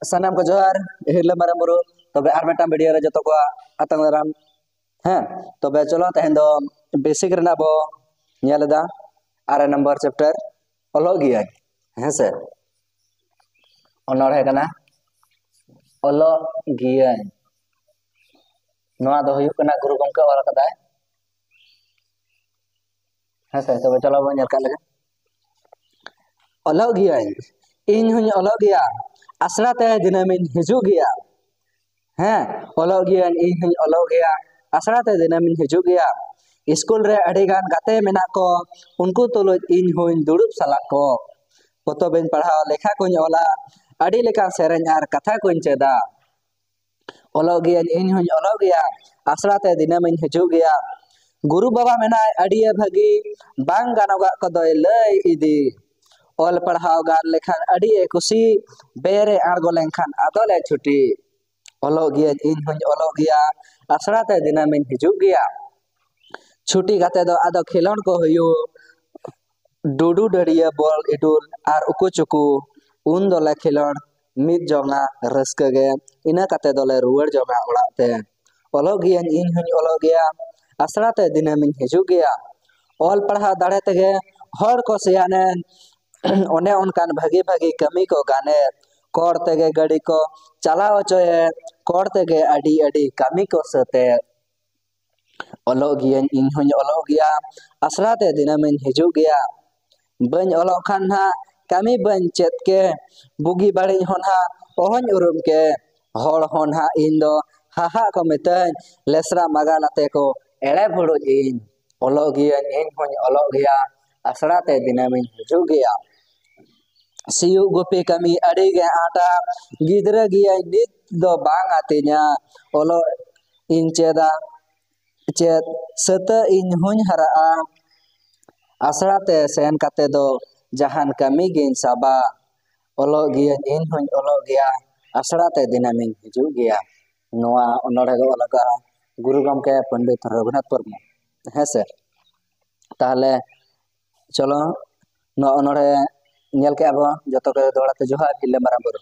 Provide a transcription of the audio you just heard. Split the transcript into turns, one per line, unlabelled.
सानाम को जोहार हिरले माराम बुरु तबे आर मिदटां वीडियो रे जतो को आतंग दाराम हैं तबे चलो तेहेन दो बेसिक रेना बो नेलदा 6 नंबर चैप्टर ओलो गिया हैं से ओनोर है कना ओलो गिया नोआ दो हुयु कना गुरु गमके ओल कदाय हैं से तबे चलो बो नेल का लगे ओलो गिया इन हुई ओलो गिया आसरा ते दिनामिन हिजु गिया हैं ओलो गिया इन हुई ओलो गिया आसरा ते दिनामिन हिजु गिया स्कूल रे अडिगान गाते मेना को उनको तुलुज इन हुई दुड़ुब सला को पतोबेन पढ़ाओ लेखा को ओला अडी लेका सेरेन आर कथा को चेदा ओलो गिया इन हुई ओलो गिया आसरा ते दिनामिन हिजु गिया गुरु बाबा मेना अडी भागी बांग गानोगा को दोय लय इदी ओल पढ़ाओ गान लेखान अडी खुशी बेरे आड़गो लेखान आदोले छुट्टी ओलो गिया इन हुई ओलो गिया आसरा ते दिनामिन हिजु गिया छुट्टी गाते दो आदो खिलोन को हुयु डुडू डड़िया बॉल इडुल आर उकु चुकु उन दोले खिलोन मिद जोंगा रस्के गे इना काते दोले रुवर जोंगा ओड़ाग ते ओलो गिया इन हुई ओलो गिया आसरा ते दिनामिन हिजु गिया ओल पढ़ा दाड़े तेगे हर को सियाने ओने उनकान भागी भागी कमी को गाने कोर तेगे गाड़ी को चलाओ चोए कोर तेगे अडी अडी कमी को सते ओलो गिया इन हुई ओलो गिया आसरा ते दिनामिन हिजु गिया बन ओलो खान हा कमी बन चेत के बुगी बाड़ी होन हा ओहन उरुम के हर होन हा इन दो हाहा को मितन लेसरा मगालाते को एड़े भुड़ो इन ओलो गिया इन हुई ओलो गिया आसरा ते दिनामिन हिजु गिया सियु गुपी कमी अड़ी गे आटा गिदरा गिया नित दो बांग आतिnya ओलो इन चेदा चेत सता इन हुई हरा आसरा ते सेन काते दो जहान कमी गिन साबा ओलो गिया इन हुई ओलो गिया आसरा ते दिनामिन हिजु गिया नोआ ओनोड़े दो लगा गुरु गमके पंडित रघुनाथ मुर्मू है से ताहले चलो नो ओनोड़े नेल के अब जतो के दोड़ाते जोहार हिले माराम बुरु।